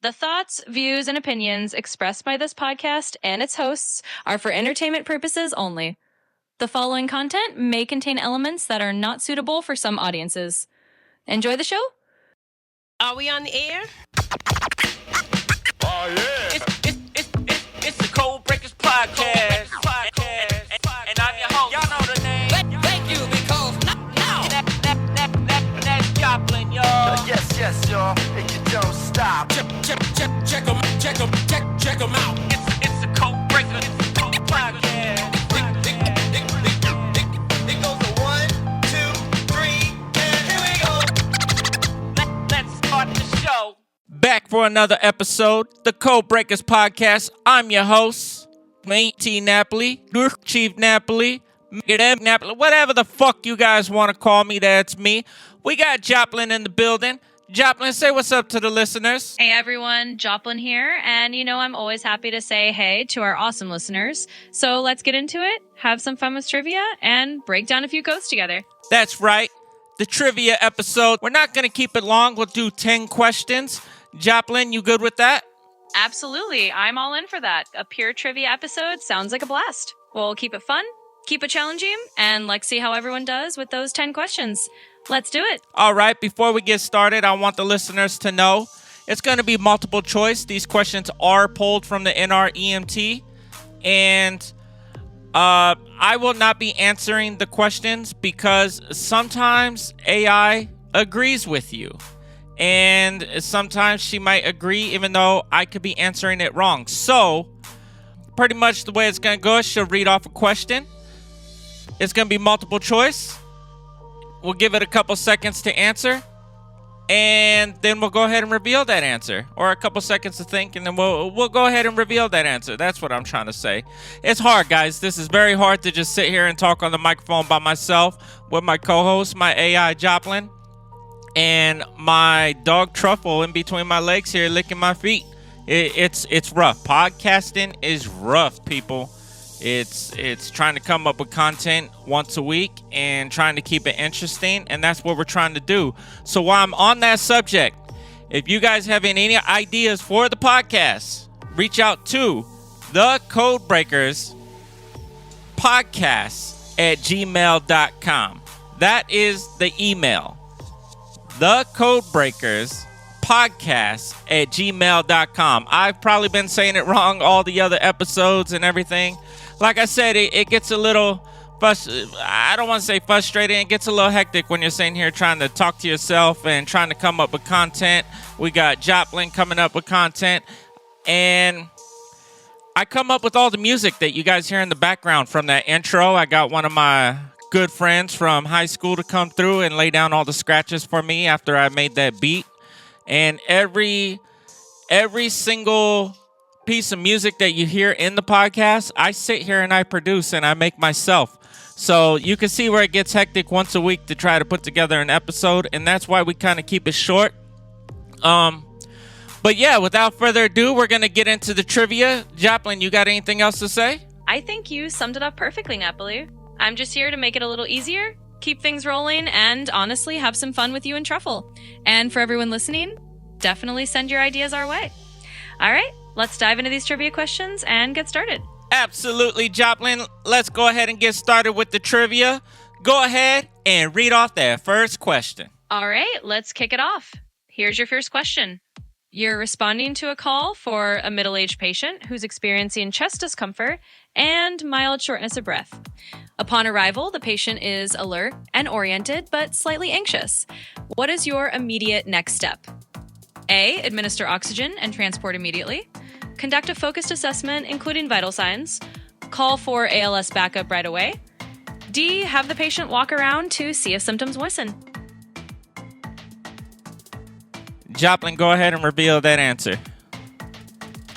The thoughts, views, and opinions expressed by this podcast and its hosts are for entertainment purposes only. The following content may contain elements that are not suitable for some audiences. Enjoy the show. Are we on the air? Oh, yeah. It's the Code Breakers.Because. And I'm your host. Y'all know the name. Thank you, because now. That's Joplin, y'all. Yes, y'all. And you don't stop. Check them out. It's the Code Breakers. It goes to 1, 2, 3, and here we go. Let's start the show. Back for another episode, the Code Breakers Podcast. I'm your host, me, T. Napoli, Chief Napoli, Napoli, whatever the fuck you guys want to call me, that's me. We got Joplin in the building. Joplin, say what's up to the listeners. Hey everyone, Joplin here, and I'm always happy to say hey to our awesome listeners. So let's get into it, have some fun with trivia, and break down a few codes together. That's right, the trivia episode. We're not going to keep it long. We'll do 10 questions. Joplin, you good with that? Absolutely, I'm all in for that. A pure trivia episode sounds like a blast. We'll keep it fun, keep it challenging, and let's see how everyone does with those 10 questions. Let's do it. All right, before we get started, I want the listeners to know it's going to be multiple choice. These questions are pulled from the NREMT, and I will not be answering the questions because sometimes AI agrees with you, and sometimes she might agree even though I could be answering it wrong. So, pretty much the way it's going to go is she'll read off a question. It's going to be multiple choice. We'll give it a couple seconds to answer, and then we'll go ahead and reveal that answer. Or a couple seconds to think, and then we'll go ahead and reveal that answer. That's what I'm trying to say. It's hard, guys. This is very hard to just sit here and talk on the microphone by myself with my co-host, my AI Joplin, and my dog Truffle in between my legs here licking my feet. It's rough. Podcasting is rough, people. It's trying to come up with content once a week and trying to keep it interesting, and that's what we're trying to do. So while I'm on that subject, if you guys have any ideas for the podcast, reach out to the Code Breakers Podcast at gmail.com. That is the email. The Code Breakers Podcast at gmail.com. I've probably been saying it wrong all the other episodes and everything. Like I said, it gets a little, I don't want to say frustrating. It gets a little hectic when you're sitting here trying to talk to yourself and trying to come up with content. We got Joplin coming up with content. And I come up with all the music that you guys hear in the background from that intro. I got one of my good friends from high school to come through and lay down all the scratches for me after I made that beat. And every single piece of music that you hear in the podcast, I sit here and I produce and I make myself. So you can see where it gets hectic once a week to try to put together an episode, and that's why we kind of keep it short. But yeah, without further ado, we're going to get into the trivia. Joplin, you got anything else to say? I think you summed it up perfectly, Napoli. I'm just here to make it a little easier, keep things rolling, and honestly have some fun with you and Truffle. And for everyone listening, definitely send your ideas our way. All right, let's dive into these trivia questions and get started. Absolutely, Joplin. Let's go ahead and get started with the trivia. Go ahead and read off that first question. All right, let's kick it off. Here's your first question. You're responding to a call for a middle-aged patient who's experiencing chest discomfort and mild shortness of breath. Upon arrival, the patient is alert and oriented, but slightly anxious. What is your immediate next step? A, administer oxygen and transport immediately. Conduct a focused assessment, including vital signs. Call for ALS backup right away. D, have the patient walk around to see if symptoms worsen. Joplin, go ahead and reveal that answer.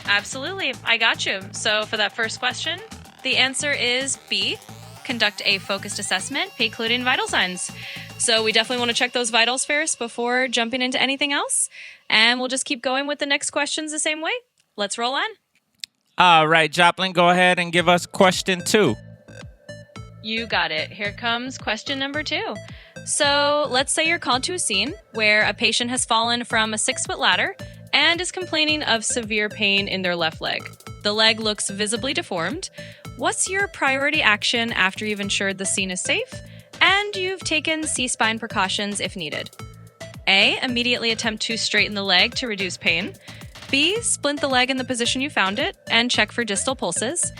Absolutely, I got you. So for that first question, the answer is B, conduct a focused assessment, including vital signs. So we definitely want to check those vitals first before jumping into anything else. And we'll just keep going with the next questions the same way. Let's roll on. All right, Joplin, go ahead and give us question 2. You got it. Here comes question number 2. So let's say you're called to a scene where a patient has fallen from a 6-foot ladder and is complaining of severe pain in their left leg. The leg looks visibly deformed. What's your priority action after you've ensured the scene is safe and you've taken C-spine precautions if needed? A. Immediately attempt to straighten the leg to reduce pain. B. Splint the leg in the position you found it and check for distal pulses.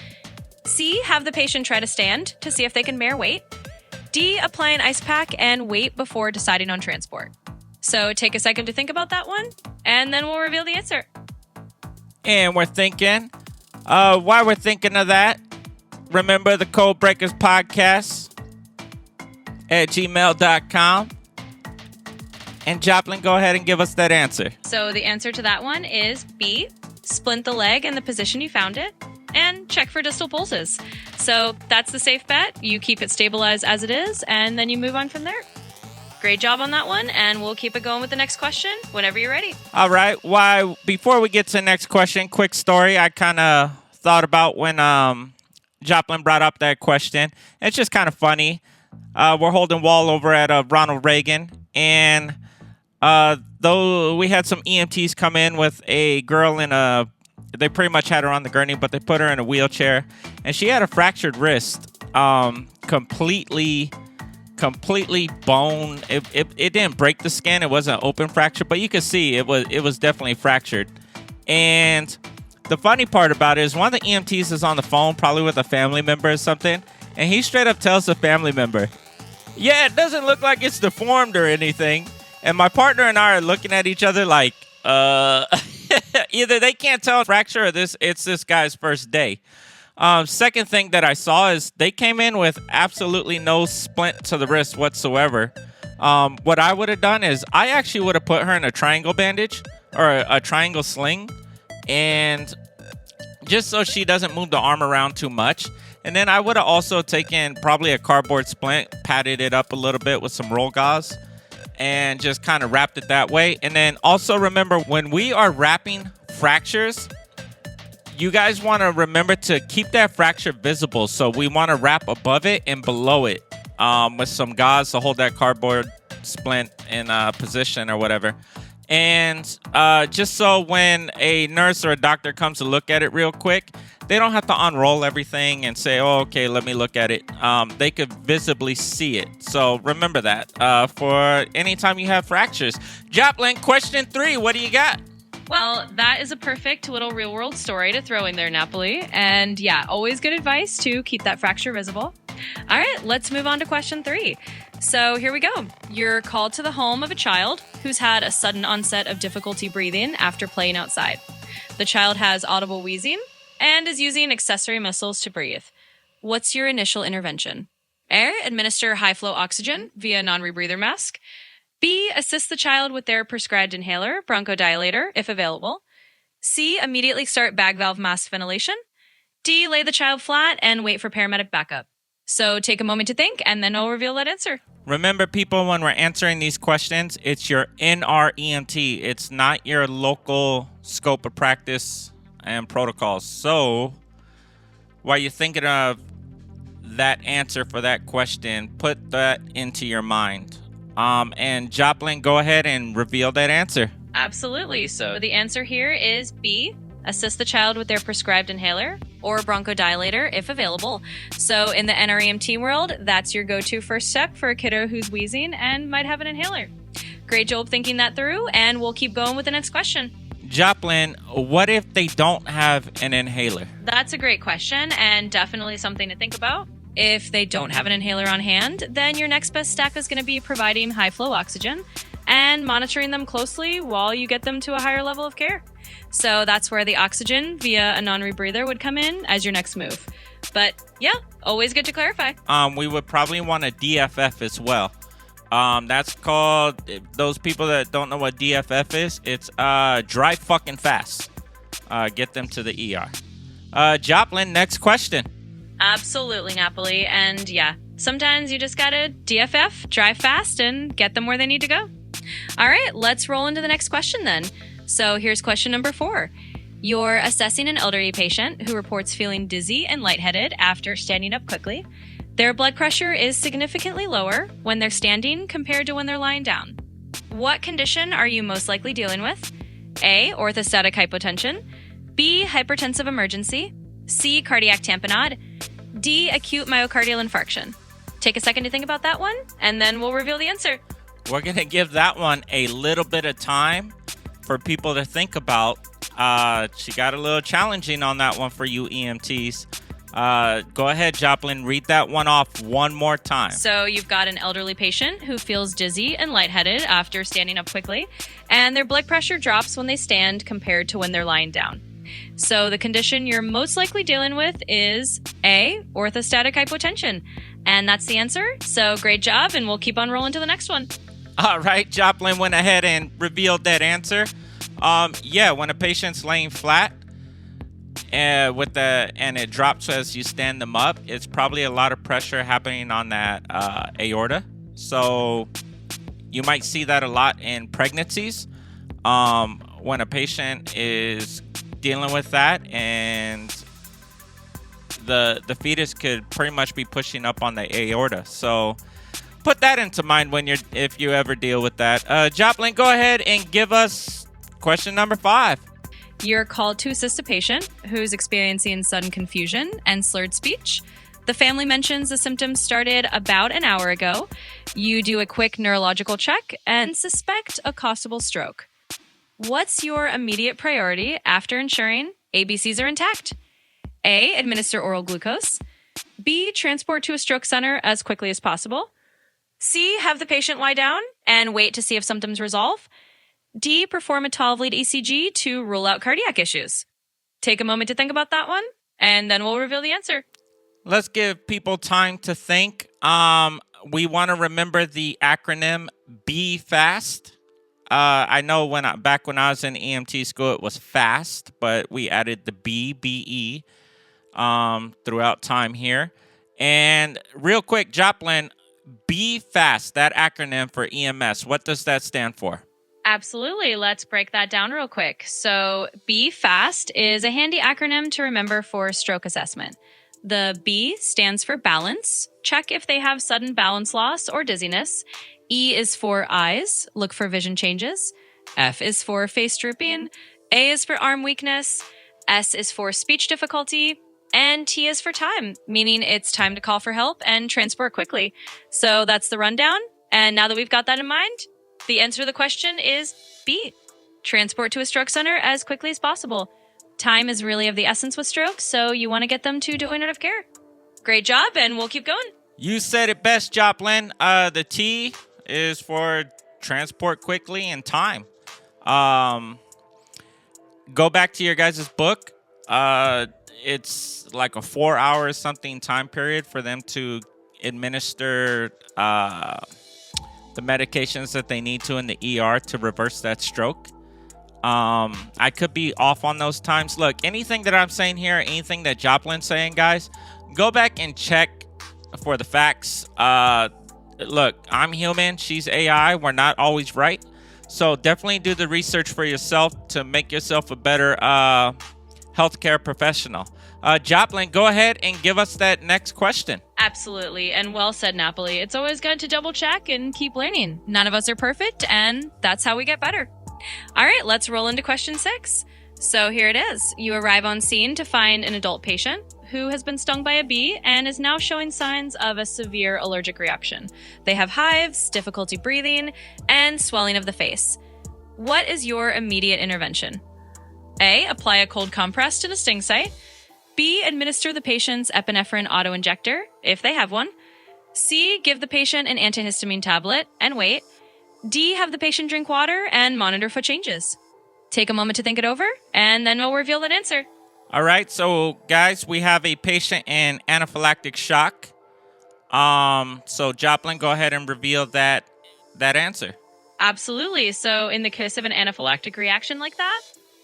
C. Have the patient try to stand to see if they can bear weight. D. Apply an ice pack and wait before deciding on transport. So take a second to think about that one, and then we'll reveal the answer. And we're thinking, while we're thinking of that, remember the Code Breakers Podcast at gmail.com. And Joplin, go ahead and give us that answer. So the answer to that one is B. Splint the leg in the position you found it and check for distal pulses. So that's the safe bet. You keep it stabilized as it is, and then you move on from there. Great job on that one, and we'll keep it going with the next question whenever you're ready. All right. Before we get to the next question, quick story I kind of thought about when Joplin brought up that question. It's just kind of funny. We're holding wall over at Ronald Reagan, and though we had some EMTs come in with a girl they pretty much had her on the gurney, but they put her in a wheelchair, and she had a fractured wrist, completely bone. It didn't break the skin. It wasn't an open fracture, but you could see it was definitely fractured. And the funny part about it is one of the EMTs is on the phone, probably with a family member or something, and he straight up tells the family member, "Yeah, it doesn't look like it's deformed or anything." And my partner and I are looking at each other like, either they can't tell fracture or it's this guy's first day. Second thing that I saw is they came in with absolutely no splint to the wrist whatsoever. What I would have done is I actually would have put her in a triangle bandage or a triangle sling, and just so she doesn't move the arm around too much. And then I would have also taken probably a cardboard splint, patted it up a little bit with some roll gauze, and just kind of wrapped it that way. And then also remember, when we are wrapping fractures, you guys want to remember to keep that fracture visible. So we want to wrap above it and below it with some gauze to hold that cardboard splint in position or whatever. And just so when a nurse or a doctor comes to look at it real quick, they don't have to unroll everything and say, "Oh, okay, let me look at it." They could visibly see it. So remember that for anytime you have fractures. Joplin, question 3, what do you got? Well, that is a perfect little real-world story to throw in there, Napoli. And yeah, always good advice to keep that fracture visible. All right, let's move on to question 3. So here we go. You're called to the home of a child who's had a sudden onset of difficulty breathing after playing outside. The child has audible wheezing and is using accessory muscles to breathe. What's your initial intervention? A. Administer high-flow oxygen via non-rebreather mask. B. Assist the child with their prescribed inhaler, bronchodilator, if available. C. Immediately start bag valve mask ventilation. D. Lay the child flat and wait for paramedic backup. So take a moment to think, and then I'll reveal that answer. Remember, people, when we're answering these questions, it's your NREMT. It's not your local scope of practice and protocols. So while you're thinking of that answer for that question, put that into your mind. And Joplin, go ahead and reveal that answer. Absolutely. So the answer here is B. Assist the child with their prescribed inhaler or bronchodilator if available. So in the NREMT world, that's your go-to first step for a kiddo who's wheezing and might have an inhaler. Great job thinking that through, and we'll keep going with the next question. Joplin, what if they don't have an inhaler? That's a great question and definitely something to think about. If they don't have an inhaler on hand, then your next best step is going to be providing high-flow oxygen and monitoring them closely while you get them to a higher level of care. So that's where the oxygen via a non-rebreather would come in as your next move. But yeah, always good to clarify. We would probably want a DFF as well. That's called, those people that don't know what DFF is, it's drive fucking fast. Get them to the ER. Joplin, next question. Absolutely, Napoli. And yeah, sometimes you just gotta DFF, drive fast, and get them where they need to go. All right, let's roll into the next question then. So here's question number 4. You're assessing an elderly patient who reports feeling dizzy and lightheaded after standing up quickly. Their blood pressure is significantly lower when they're standing compared to when they're lying down. What condition are you most likely dealing with? A, orthostatic hypotension, B, hypertensive emergency, C, cardiac tamponade, D, acute myocardial infarction. Take a second to think about that one, and then we'll reveal the answer. We're going to give that one a little bit of time for people to think about. She got a little challenging on that one for you EMTs. Go ahead, Joplin. Read that one off one more time. So you've got an elderly patient who feels dizzy and lightheaded after standing up quickly, and their blood pressure drops when they stand compared to when they're lying down. So the condition you're most likely dealing with is A, orthostatic hypotension. And that's the answer. So great job, and we'll keep on rolling to the next one. All right, Joplin went ahead and revealed that answer. When a patient's laying flat and it drops as you stand them up, it's probably a lot of pressure happening on that aorta. So you might see that a lot in pregnancies when a patient is dealing with that, and the fetus could pretty much be pushing up on the aorta. So put that into mind if you ever deal with that. Joplin, go ahead and give us question number 5. You're called to assist a patient who's experiencing sudden confusion and slurred speech. The family mentions the symptoms started about an hour ago. You do a quick neurological check and suspect a costable stroke. What's your immediate priority after ensuring ABCs are intact? A, administer oral glucose. B, transport to a stroke center as quickly as possible. C, have the patient lie down and wait to see if symptoms resolve. D, perform a 12-lead ECG to rule out cardiac issues. Take a moment to think about that one, and then we'll reveal the answer. Let's give people time to think. We want to remember the acronym B FAST. I know back when I was in EMT school, it was FAST, but we added the BE throughout time here. And real quick, Joplin, B FAST, that acronym for EMS, what does that stand for? Absolutely. Let's break that down real quick. So B FAST is a handy acronym to remember for stroke assessment. The B stands for balance. Check if they have sudden balance loss or dizziness. E is for eyes. Look for vision changes. F is for face drooping. A is for arm weakness. S is for speech difficulty. And T is for time, meaning it's time to call for help and transport quickly. So that's the rundown. And now that we've got that in mind, the answer to the question is B. Transport to a stroke center as quickly as possible. Time is really of the essence with strokes, so you want to get them to definitive care. Great job, and we'll keep going. You said it best, Joplin. The T is for transport quickly and time. Go back to your guys' book. It's like a 4 hour something time period for them to administer the medications that they need to in the ER to reverse that stroke. I could be off on those times. Look, anything that I'm saying here, anything that Joplin's saying, guys, go back and check for the facts. Look, I'm human. She's AI. We're not always right. So definitely do the research for yourself to make yourself a better healthcare professional. Joplin, go ahead and give us that next question. Absolutely. And well said, Napoli. It's always good to double check and keep learning. None of us are perfect, and that's how we get better. All right, let's roll into question 6. So here it is. You arrive on scene to find an adult patient who has been stung by a bee and is now showing signs of a severe allergic reaction. They have hives, difficulty breathing, and swelling of the face. What is your immediate intervention? A, apply a cold compress to the sting site. B, administer the patient's epinephrine autoinjector, if they have one. C, give the patient an antihistamine tablet and wait. D, have the patient drink water and monitor for changes. Take a moment to think it over, and then we'll reveal that answer. All right, so guys, we have a patient in anaphylactic shock. So Joplin, go ahead and reveal that answer. Absolutely. So in the case of an anaphylactic reaction like that,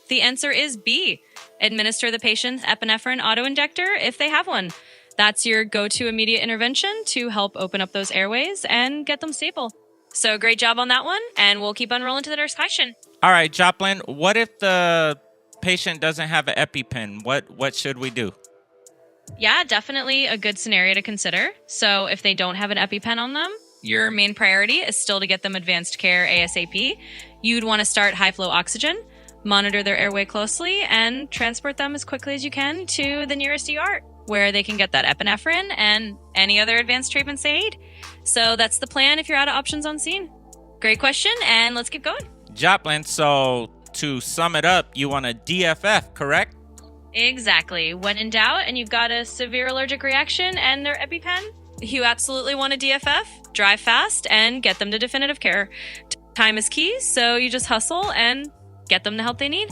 the answer is B. Administer the patient's epinephrine autoinjector if they have one. That's your go-to immediate intervention to help open up those airways and get them stable. So great job on that one, and we'll keep on rolling to the next question. All right, Joplin, what if the patient doesn't have an EpiPen? What should we do? Yeah, definitely a good scenario to consider. So if they don't have an EpiPen on them, your main priority is still to get them advanced care ASAP. You'd want to start high-flow oxygen. Monitor their airway closely and transport them as quickly as you can to the nearest ER, where they can get that epinephrine and any other advanced treatments they need. So that's the plan if you're out of options on scene. Great question, and let's keep going. Joplin, so to sum it up, you want a DFF, correct? Exactly. When in doubt and you've got a severe allergic reaction and their EpiPen, you absolutely want a DFF, drive fast, and get them to definitive care. Time is key, so you just hustle and get them the help they need.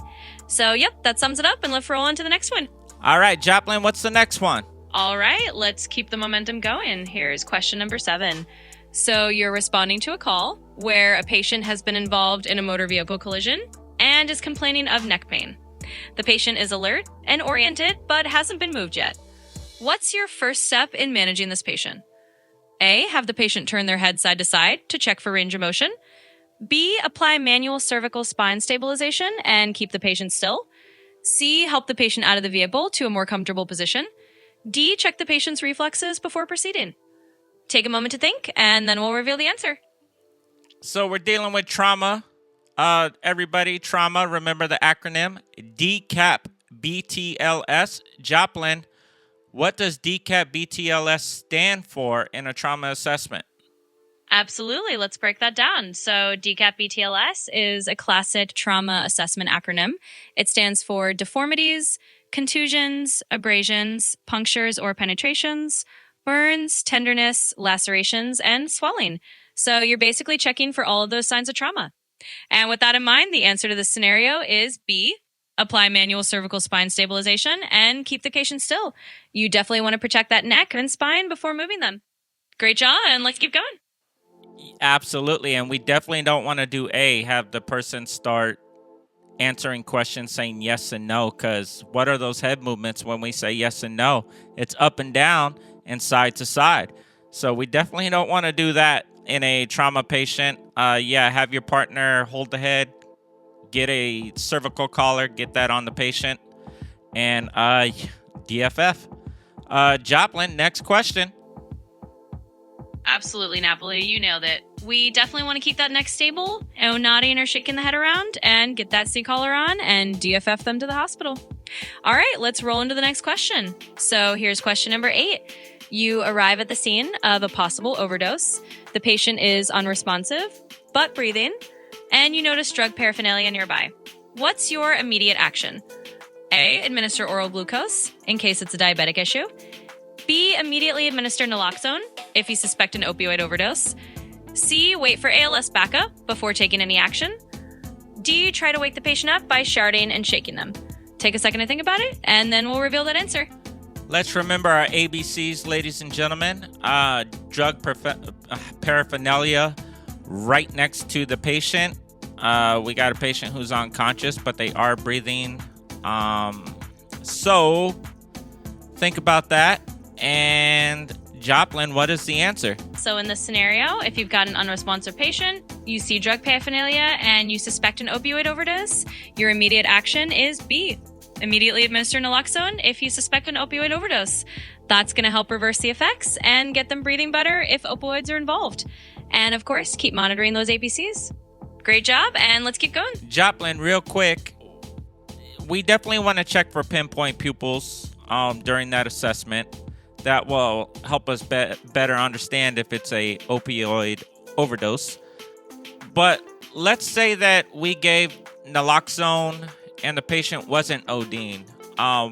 So, yep, that sums it up, and let's roll on to the next one. All right, Joplin, what's the next one? All right, let's keep the momentum going. Here's question number 7. So you're responding to a call where a patient has been involved in a motor vehicle collision and is complaining of neck pain. The patient is alert and oriented, but hasn't been moved yet. What's your first step in managing this patient? A, have the patient turn their head side to side to check for range of motion. B, apply manual cervical spine stabilization and keep the patient still. C, help the patient out of the vehicle to a more comfortable position. D, check the patient's reflexes before proceeding. Take a moment to think, and then we'll reveal the answer. So we're dealing with trauma. Everybody, trauma, remember the acronym DCAP-BTLS. Joplin, what does DCAP-BTLS stand for in a trauma assessment? Absolutely. Let's break that down. So DCAP-BTLS is a classic trauma assessment acronym. It stands for deformities, contusions, abrasions, punctures or penetrations, burns, tenderness, lacerations, and swelling. So you're basically checking for all of those signs of trauma. And with that in mind, the answer to this scenario is B, apply manual cervical spine stabilization and keep the patient still. You definitely want to protect that neck and spine before moving them. Great job, and let's keep going. Absolutely, and we definitely don't want to do A, have the person start answering questions saying yes and no, because what are those head movements when we say yes and no? It's up and down and side to side. So we definitely don't want to do that in a trauma patient. Have your partner hold the head, get a cervical collar, get that on the patient, and DFF. Joplin, next question. Absolutely, Napoli. You nailed it. We definitely want to keep that neck stable, no nodding or shaking the head around, and get that C-collar on and DFF them to the hospital. All right, let's roll into the next question. So here's question number 8. You arrive at the scene of a possible overdose. The patient is unresponsive, but breathing, and you notice drug paraphernalia nearby. What's your immediate action? A, administer oral glucose in case it's a diabetic issue. B, immediately administer naloxone if you suspect an opioid overdose. C, wait for ALS backup before taking any action. D, try to wake the patient up by shouting and shaking them. Take a second to think about it, and then we'll reveal that answer. Let's remember our ABCs, ladies and gentlemen. Drug paraphernalia right next to the patient. We got a patient who's unconscious, but they are breathing. So think about that. And Joplin, what is the answer? So in this scenario, if you've got an unresponsive patient, you see drug paraphernalia, and you suspect an opioid overdose, your immediate action is B. Immediately administer naloxone if you suspect an opioid overdose. That's going to help reverse the effects and get them breathing better if opioids are involved. And of course, keep monitoring those ABCs. Great job, and let's keep going. Joplin, real quick, we definitely want to check for pinpoint pupils during that assessment. That will help us better understand if it's a opioid overdose. But let's say that we gave naloxone and the patient wasn't ODing.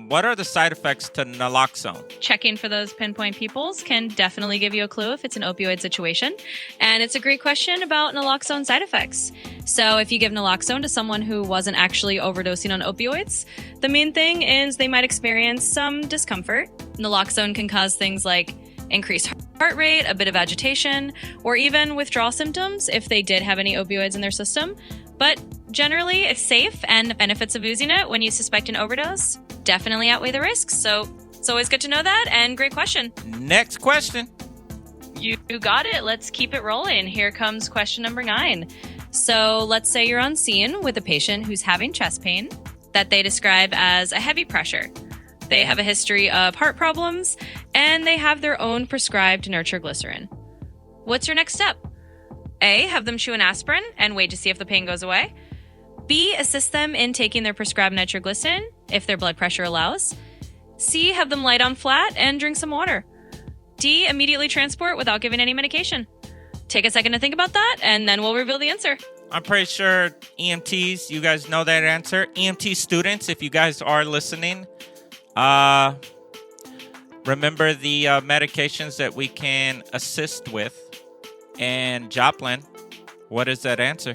What are the side effects to naloxone? Checking for those pinpoint pupils can definitely give you a clue if it's an opioid situation. And it's a great question about naloxone side effects. So if you give naloxone to someone who wasn't actually overdosing on opioids, the main thing is they might experience some discomfort. Naloxone can cause things like increased heart rate, a bit of agitation, or even withdrawal symptoms if they did have any opioids in their system. But generally, it's safe, and the benefits of using it when you suspect an overdose definitely outweigh the risks. So it's always good to know that, and great question. Next question. You got it. Let's keep it rolling. Here comes question number 9. So let's say you're on scene with a patient who's having chest pain that they describe as a heavy pressure. They have a history of heart problems, and they have their own prescribed nitroglycerin. What's your next step? A, have them chew an aspirin and wait to see if the pain goes away. B, assist them in taking their prescribed nitroglycerin if their blood pressure allows. C, have them lie down flat and drink some water. D, immediately transport without giving any medication. Take a second to think about that, and then we'll reveal the answer. I'm pretty sure EMTs, you guys know that answer. EMT students, if you guys are listening, remember the medications that we can assist with. And Joplin, what is that answer?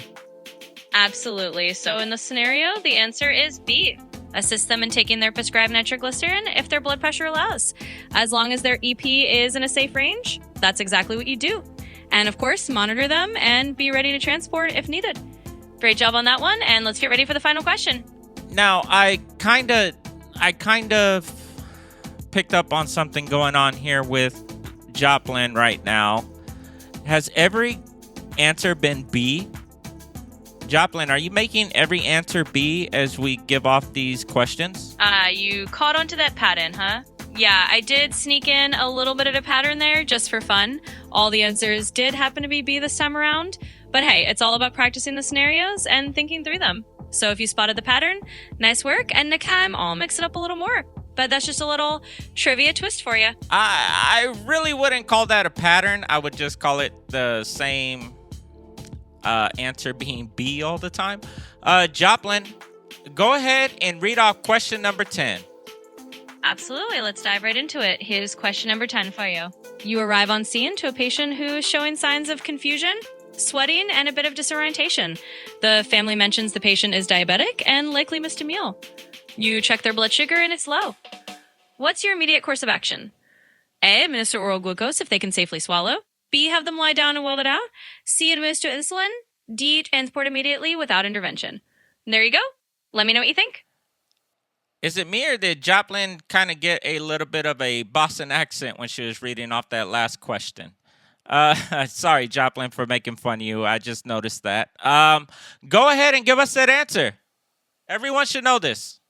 Absolutely. So in this scenario, the answer is B. Assist them in taking their prescribed nitroglycerin if their blood pressure allows. As long as their EP is in a safe range, that's exactly what you do. And of course, monitor them and be ready to transport if needed. Great job on that one, and let's get ready for the final question. Now, I kind of picked up on something going on here with Joplin right now. Has every answer been B? Joplin, are you making every answer B as we give off these questions? You caught onto that pattern, huh? Yeah, I did sneak in a little bit of a pattern there just for fun. All the answers did happen to be B this time around. But hey, it's all about practicing the scenarios and thinking through them. So if you spotted the pattern, nice work. And next time, I'll mix it up a little more. But that's just a little trivia twist for you. I really wouldn't call that a pattern. I would just call it the same answer being B all the time. Joplin, go ahead and read off question number 10. Absolutely. Let's dive right into it. Here's question number 10 for you. You arrive on scene to a patient who is showing signs of confusion, sweating, and a bit of disorientation. The family mentions the patient is diabetic and likely missed a meal. You check their blood sugar and it's low. What's your immediate course of action? A, administer oral glucose if they can safely swallow. B, have them lie down and will it out. C, administer insulin. D, transport immediately without intervention. And there you go. Let me know what you think. Is it me or did Joplin kind of get a little bit of a Boston accent when she was reading off that last question? Sorry, Joplin, for making fun of you. I just noticed that. Go ahead and give us that answer. Everyone should know this.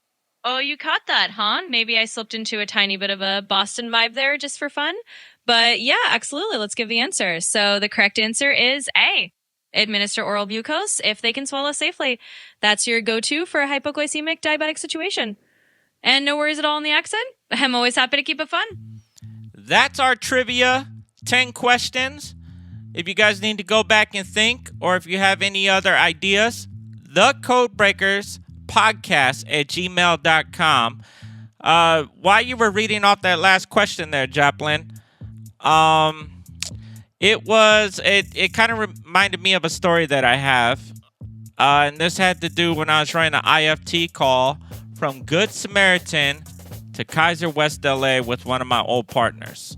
Oh, you caught that, huh? Maybe I slipped into a tiny bit of a Boston vibe there just for fun. But yeah, absolutely. Let's give the answer. So the correct answer is A. Administer oral glucose if they can swallow safely. That's your go-to for a hypoglycemic diabetic situation. And no worries at all in the accent. I'm always happy to keep it fun. That's our trivia. 10 questions. If you guys need to go back and think, or if you have any other ideas, the Code Breakers podcast at gmail.com. While you were reading off that last question there, Joplin, it kind of reminded me of a story that I have. And this had to do when I was running an IFT call from Good Samaritan to Kaiser West LA with one of my old partners.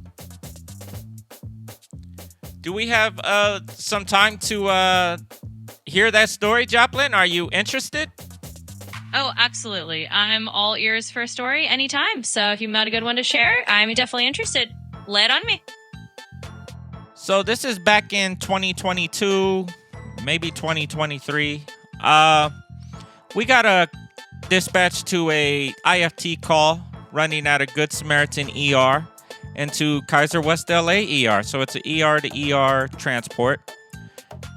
Do we have some time to hear that story, Joplin? Are you interested? Oh, absolutely. I'm all ears for a story anytime. So if you've got a good one to share, I'm definitely interested. Lay it on me. So this is back in 2022, maybe 2023. We got a dispatch to a IFT call running at a Good Samaritan ER into Kaiser West LA ER. So it's an ER to ER transport.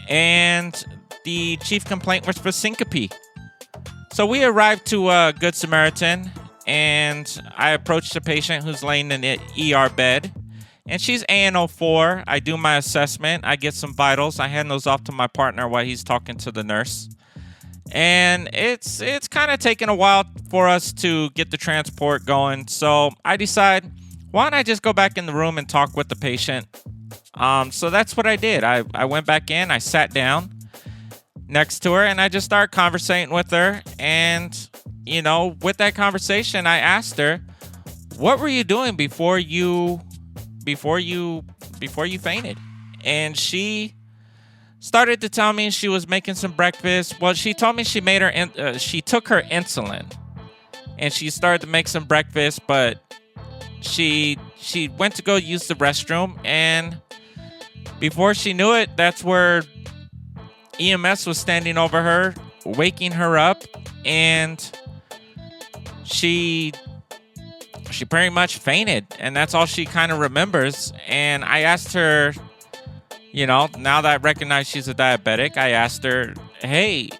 And the chief complaint was for syncope. So we arrived to Good Samaritan, and I approached the patient who's laying in the ER bed. And she's ANO4. I do my assessment. I get some vitals. I hand those off to my partner while he's talking to the nurse. And it's kind of taken a while for us to get the transport going. So I decide, why don't I just go back in the room and talk with the patient? So that's what I did. I went back in. I sat down next to her, and I just started conversating with her. And, you know, with that conversation, I asked her, what were you doing before you fainted? And she started to tell me she was making some breakfast. Well, she told me she took her insulin, and she started to make some breakfast, but she went to go use the restroom, and before she knew it, that's where EMS was standing over her, waking her up, and she pretty much fainted, and that's all she kind of remembers. And I asked her, you know, now that I recognize she's a diabetic, I asked her, hey,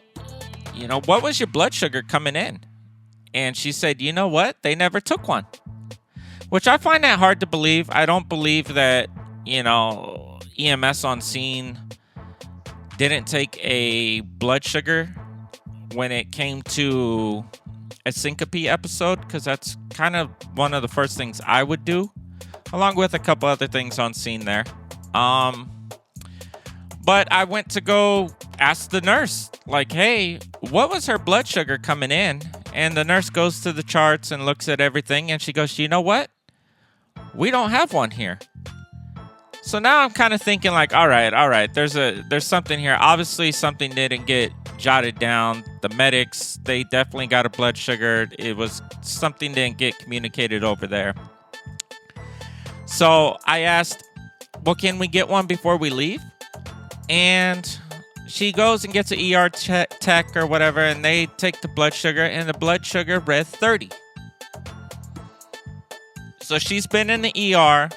what was your blood sugar coming in? And she said, you know what? They never took one. Which I find that hard to believe. I don't believe that, EMS on scene didn't take a blood sugar when it came to a syncope episode, because that's kind of one of the first things I would do, along with a couple other things on scene there. But I went to go ask the nurse, like, hey, what was her blood sugar coming in? And the nurse goes to the charts and looks at everything, and she goes, you know what? We don't have one here. So now I'm kind of thinking like, all right, there's something here. Obviously something didn't get jotted down. The medics, they definitely got a blood sugar. It was something didn't get communicated over there. So I asked, well, can we get one before we leave? And she goes and gets an ER tech or whatever, and they take the blood sugar, and the blood sugar read 30. So she's been in the ER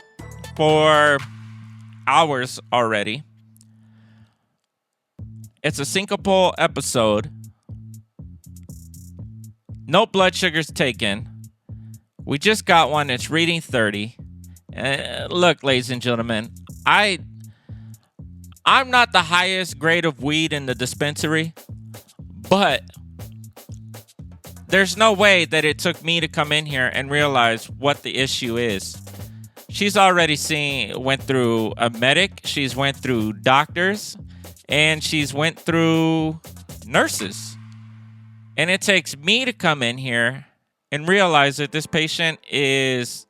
for hours already. It's a syncopal episode. No blood sugars taken. We just got one. It's reading 30. Look, ladies and gentlemen, I'm not the highest grade of weed in the dispensary, but there's no way that it took me to come in here and realize what the issue is. She's already went through a medic, she's went through doctors, and she's went through nurses. And it takes me to come in here and realize that this patient is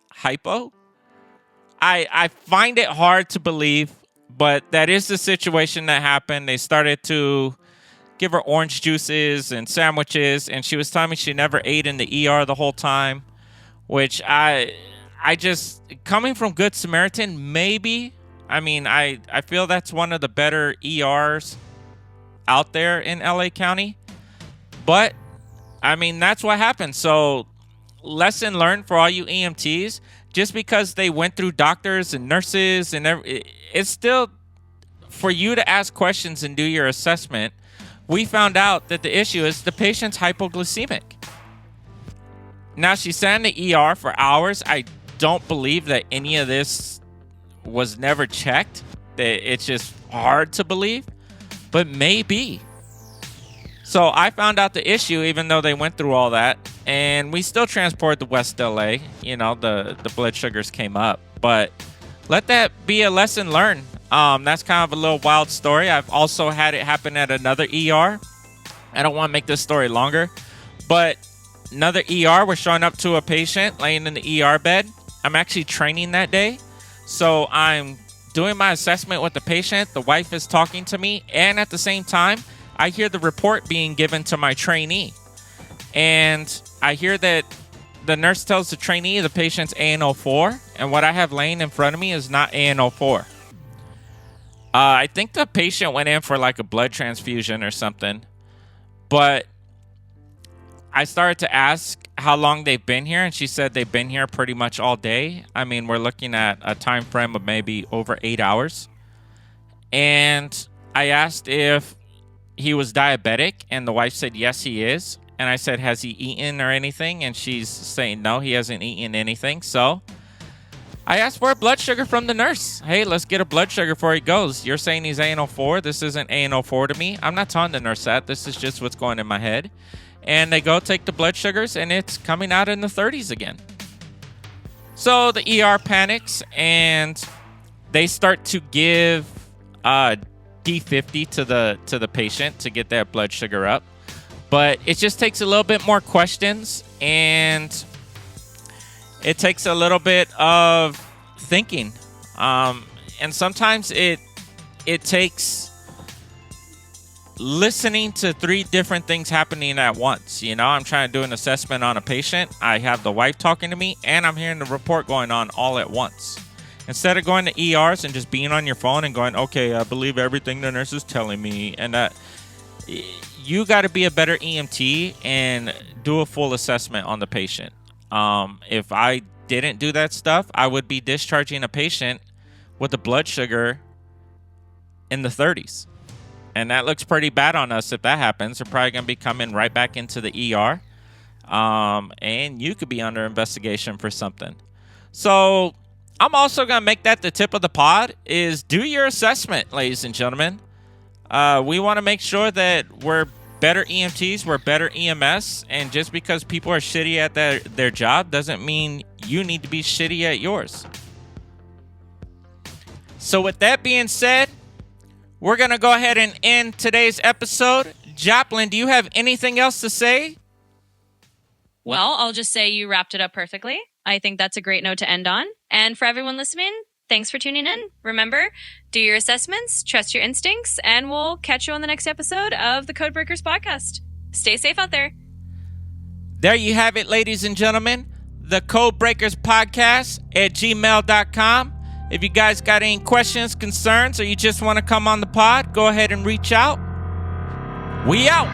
hypo. I find it hard to believe, but that is the situation that happened. They started to give her orange juices and sandwiches, and she was telling me she never ate in the ER the whole time, which I just, coming from Good Samaritan, maybe, I feel that's one of the better ERs out there in LA County, but, that's what happened. So, lesson learned for all you EMTs, just because they went through doctors and nurses and it's still for you to ask questions and do your assessment. We found out that the issue is the patient's hypoglycemic. Now, she sat in the ER for hours. I don't believe that any of this was never checked. It's just hard to believe, but maybe. So I found out the issue, even though they went through all that, and we still transported to West LA. The blood sugars came up, but let that be a lesson learned. That's kind of a little wild story. I've also had it happen at another ER. I don't want to make this story longer, but another ER, we're showing up to a patient laying in the ER bed. I'm actually training that day, so I'm doing my assessment with the patient. The wife is talking to me, and at the same time, I hear the report being given to my trainee. And I hear that the nurse tells the trainee the patient's ANO4, and what I have laying in front of me is not ANO4. I think the patient went in for like a blood transfusion or something. But I started to ask how long they've been here, and she said they've been here pretty much all day. We're looking at a time frame of maybe over 8 hours. And I asked if he was diabetic, and the wife said yes, he is. And I said, has he eaten or anything? And she's saying no, he hasn't eaten anything. So I asked for a blood sugar from the nurse. Hey, let's get a blood sugar before he goes. You're saying he's ANO4. This isn't ANO4 to me. I'm not telling the nurse that. This is just what's going in my head. And they go take the blood sugars, and it's coming out in the 30s again. So the ER panics, and they start to give D50 to the patient to get that blood sugar up. But it just takes a little bit more questions, and it takes a little bit of thinking. And sometimes it takes listening to 3 different things happening at once. I'm trying to do an assessment on a patient. I have the wife talking to me, and I'm hearing the report going on all at once. Instead of going to ERs and just being on your phone and going, okay, I believe everything the nurse is telling me, and that you got to be a better EMT and do a full assessment on the patient. If I didn't do that stuff, I would be discharging a patient with a blood sugar in the 30s. And that looks pretty bad on us if that happens. They're probably going to be coming right back into the ER. And you could be under investigation for something. So I'm also going to make that the tip of the pod is do your assessment, ladies and gentlemen. We want to make sure that we're better EMTs, we're better EMS. And just because people are shitty at their job doesn't mean you need to be shitty at yours. So with that being said, we're going to go ahead and end today's episode. Joplin, do you have anything else to say? Well, I'll just say you wrapped it up perfectly. I think that's a great note to end on. And for everyone listening, thanks for tuning in. Remember, do your assessments, trust your instincts, and we'll catch you on the next episode of the Code Breakers podcast. Stay safe out there. There you have it, ladies and gentlemen. The Code Breakers podcast at gmail.com. If you guys got any questions, concerns, or you just want to come on the pod, go ahead and reach out. We out.